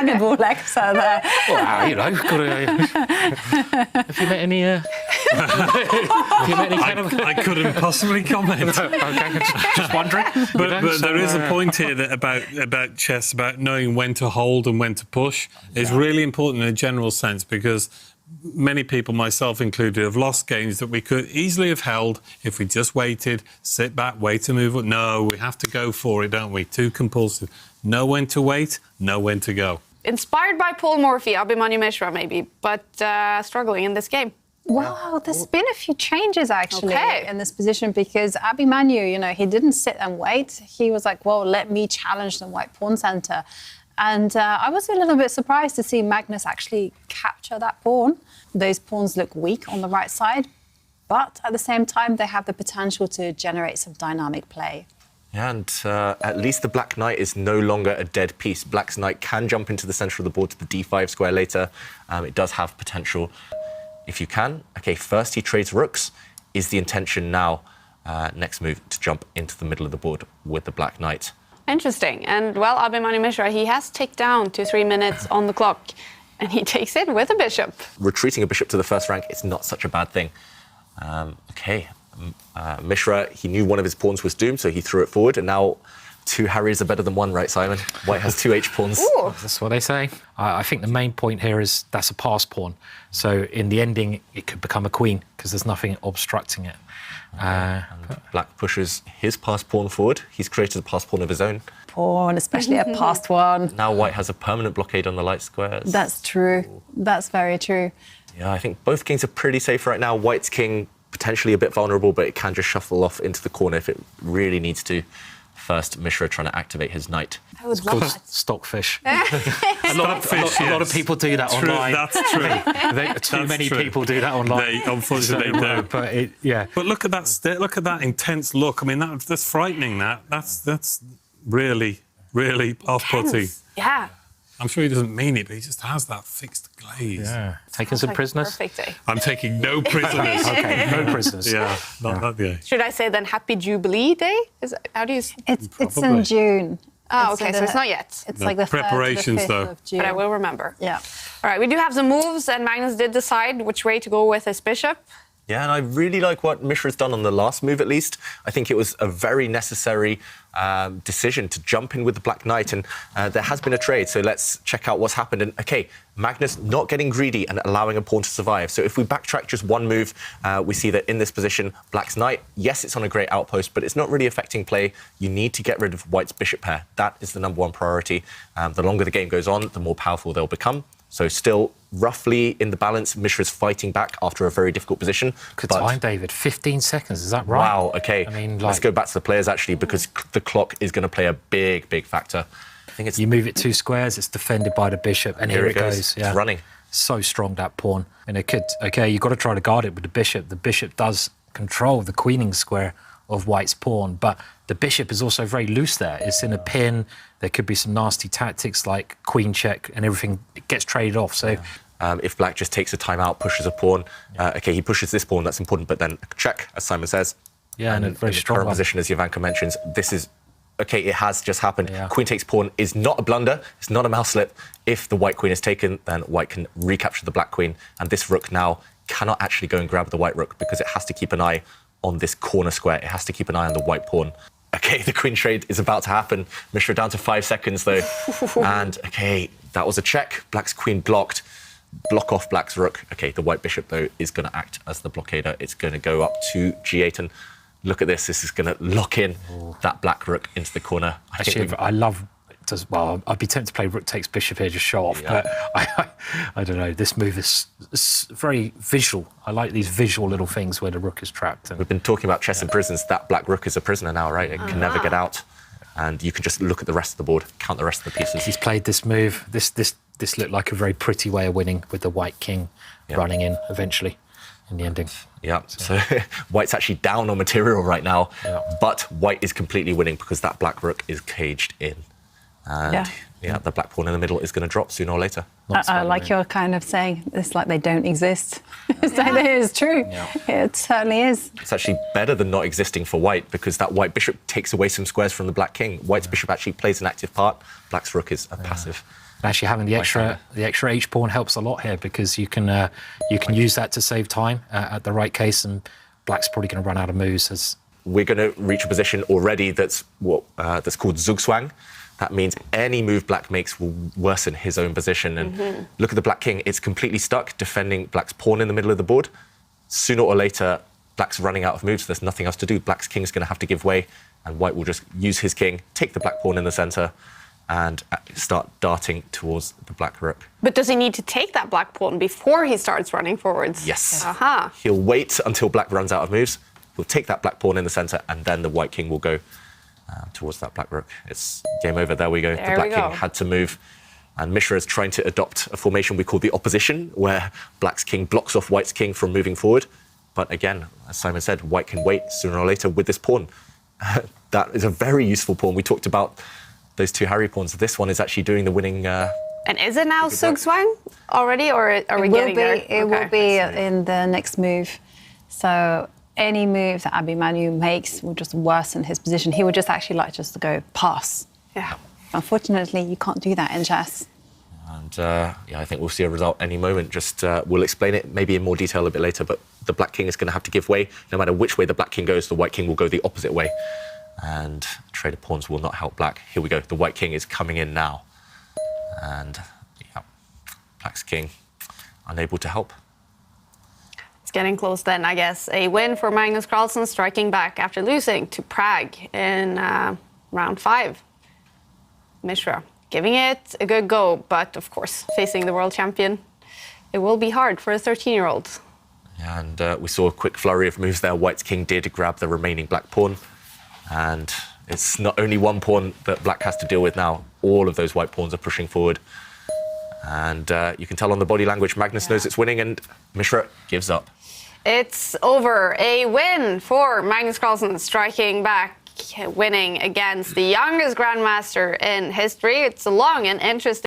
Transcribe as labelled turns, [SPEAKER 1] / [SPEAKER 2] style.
[SPEAKER 1] Hannibal Lecter there.
[SPEAKER 2] Well, you know, have you met any... have you met any
[SPEAKER 3] I couldn't possibly comment.
[SPEAKER 2] Okay, just wondering.
[SPEAKER 3] But there is a point here that about chess, about knowing when to hold and when to push, is really important in a general sense, because many people, myself included, have lost games that we could easily have held if we just waited, sit back, wait to move. No, we have to go for it, don't we? Too compulsive. Know when to wait, know when to go.
[SPEAKER 4] Inspired by Paul Morphy, Abhimanyu Mishra maybe, but struggling in this game.
[SPEAKER 1] Well, there's been a few changes actually in this position, because Abhimanyu, you know, he didn't sit and wait. He was like, well, let me challenge the white pawn center. And I was a little bit surprised to see Magnus actually capture that pawn. Those pawns look weak on the right side, but at the same time, they have the potential to generate some dynamic play.
[SPEAKER 5] Yeah, and at least the black knight is no longer a dead piece. Black's knight can jump into the centre of the board to the d5 square later. It does have potential if you can. OK, first he trades rooks. Is the intention now, next move, to jump into the middle of the board with the black knight?
[SPEAKER 4] Interesting. And, well, Abhimanyu Mishra, he has ticked down to 3 minutes on the clock, and he takes it with a bishop.
[SPEAKER 5] Retreating a bishop to the first rank is not such a bad thing. OK, Mishra, he knew one of his pawns was doomed, so he threw it forward, and now 2 Harrys are better than 1, right, Simon? White has 2 H-pawns.
[SPEAKER 4] Ooh.
[SPEAKER 2] That's what they say. I think the main point here is that's a pass pawn. So in the ending, it could become a queen because there's nothing obstructing it.
[SPEAKER 5] And Black pushes his pass pawn forward. He's created a pass pawn of his own.
[SPEAKER 1] Pawn, especially a passed one.
[SPEAKER 5] Now White has a permanent blockade on the light squares.
[SPEAKER 1] That's true. That's very true.
[SPEAKER 5] Yeah, I think both kings are pretty safe right now. White's king potentially a bit vulnerable, but it can just shuffle off into the corner if it really needs to. First, Mishra trying to activate his knight.
[SPEAKER 1] I would love that.
[SPEAKER 2] Stockfish. a lot of people do that online.
[SPEAKER 3] That's true.
[SPEAKER 2] Too many people do that online.
[SPEAKER 3] Unfortunately, they do.
[SPEAKER 2] But yeah.
[SPEAKER 3] But look at that! Look at that intense look. I mean, that's frightening. That's really, really off-putting.
[SPEAKER 4] Yeah.
[SPEAKER 3] I'm sure he doesn't mean it, but he just has that fixed glaze.
[SPEAKER 2] Yeah. Taking some prisoners?
[SPEAKER 4] Perfect day.
[SPEAKER 3] I'm taking no prisoners.
[SPEAKER 2] OK, no prisoners.
[SPEAKER 3] Yeah, not yeah.
[SPEAKER 4] Should I say then Happy Jubilee Day? How do you...
[SPEAKER 1] It's in June.
[SPEAKER 4] Oh, OK, so it's not yet.
[SPEAKER 1] It's
[SPEAKER 3] No,
[SPEAKER 1] like the
[SPEAKER 3] preparations,
[SPEAKER 1] 3rd to the 5th
[SPEAKER 3] though.
[SPEAKER 1] of June.
[SPEAKER 4] But I will remember.
[SPEAKER 1] Yeah.
[SPEAKER 4] All right, we do have some moves, and Magnus did decide which way to go with his bishop.
[SPEAKER 5] Yeah, and I really like what Mishra's done on the last move, at least. I think it was a very necessary decision to jump in with the Black Knight, and there has been a trade, so let's check out what's happened. And, OK, Magnus not getting greedy and allowing a pawn to survive. So if we backtrack just one move, we see that in this position, Black's Knight, yes, it's on a great outpost, but it's not really affecting play. You need to get rid of White's bishop pair. That is the #1 priority. The longer the game goes on, the more powerful they'll become. So still roughly in the balance, Mishra's fighting back after a very difficult position.
[SPEAKER 2] Good time, David. 15 seconds, is that right?
[SPEAKER 5] Wow, OK.
[SPEAKER 2] I mean,
[SPEAKER 5] let's go back to the players, actually, because the clock is going to play a big, big factor. I think it's...
[SPEAKER 2] You move it 2 squares, it's defended by the bishop, and here it goes.
[SPEAKER 5] Yeah. It's running.
[SPEAKER 2] So strong, that pawn. And it could... OK, you've got to try to guard it with the bishop. The bishop does control the queening square of White's pawn, but the bishop is also very loose there. It's in a pin. There could be some nasty tactics like queen check, and everything gets traded off. So,
[SPEAKER 5] if Black just takes a timeout, pushes a pawn, OK, he pushes this pawn, that's important, but then a check, as Simon says.
[SPEAKER 2] Yeah, and a very strong
[SPEAKER 5] current
[SPEAKER 2] one.
[SPEAKER 5] position, as Ivanka mentions, this is... OK, it has just happened.
[SPEAKER 2] Yeah.
[SPEAKER 5] Queen takes pawn is not a blunder. It's not a mouse slip. If the white queen is taken, then White can recapture the black queen, and this rook now cannot actually go and grab the white rook because it has to keep an eye on this corner square. It has to keep an eye on the white pawn. OK, the queen trade is about to happen. Mishra down to 5 seconds, though. And, OK, that was a check. Black's queen blocked. Block off Black's rook. OK, the white bishop, though, is going to act as the blockader. It's going to go up to g8. And look at this. This is going to lock in that black rook into the corner.
[SPEAKER 2] I love... Well, I'd be tempted to play rook takes bishop here, just show off.
[SPEAKER 5] Yeah.
[SPEAKER 2] But I don't know. This move is very visual. I like these visual little things where the rook is trapped. And
[SPEAKER 5] we've been talking about chess and prisons. That black rook is a prisoner now, right? It can never get out. And you can just look at the rest of the board, count the rest of the pieces.
[SPEAKER 2] He's played this move. This looked like a very pretty way of winning with the white king running in eventually in the ending.
[SPEAKER 5] Yeah, so White's actually down on material right now, but White is completely winning because that black rook is caged in. And the black pawn in the middle is going to drop sooner or later.
[SPEAKER 1] I like you're kind of saying it's like they don't exist. It's like it is true. Yeah. It certainly is.
[SPEAKER 5] It's actually better than not existing for White because that white bishop takes away some squares from the black king. White's bishop actually plays an active part. Black's rook is a passive.
[SPEAKER 2] And actually having the extra H pawn helps a lot here, because you can use that to save time at the right case, and black's probably going to run out of moves.
[SPEAKER 5] We're going to reach a position already that's that's called Zugzwang. That means any move black makes will worsen his own position. And look at the black king. It's completely stuck, defending black's pawn in the middle of the board. Sooner or later, black's running out of moves. There's nothing else to do. Black's king's going to have to give way, and white will just use his king, take the black pawn in the center, and start darting towards the black rook.
[SPEAKER 4] But does he need to take that black pawn before he starts running forwards?
[SPEAKER 5] Yes.
[SPEAKER 4] Aha.
[SPEAKER 5] He'll wait until black runs out of moves. He'll take that black pawn in the center, and then the white king will go towards that black rook. It's game over. There we go. The black king had to move. And Mishra is trying to adopt a formation we call the opposition, where black's king blocks off white's king from moving forward. But again, as Simon said, white can wait sooner or later with this pawn. That is a very useful pawn. We talked about those two Harry pawns. This one is actually doing the winning...
[SPEAKER 4] and is it now Zugzwang already, or are we getting there?
[SPEAKER 1] It will be in the next move. So any move that Abhimanyu makes will just worsen his position. He would just actually like just to go pass.
[SPEAKER 4] Yeah.
[SPEAKER 1] Unfortunately, you can't do that in chess.
[SPEAKER 5] And I think we'll see a result any moment. Just we'll explain it maybe in more detail a bit later, but the black king is going to have to give way. No matter which way the black king goes, the white king will go the opposite way. And traded pawns will not help black. Here we go. The white king is coming in now. And black's king unable to help.
[SPEAKER 4] It's getting close then, I guess. A win for Magnus Carlsen, striking back after losing to Prague in round 5. Mishra giving it a good go, but of course, facing the world champion, it will be hard for a 13-year-old.
[SPEAKER 5] And we saw a quick flurry of moves there. White's king did grab the remaining black pawn. And it's not only one pawn that black has to deal with now. All of those white pawns are pushing forward. And you can tell on the body language, Magnus knows it's winning, and Mishra gives up.
[SPEAKER 4] It's over. A win for Magnus Carlsen, striking back, winning against the youngest grandmaster in history. It's a long and interesting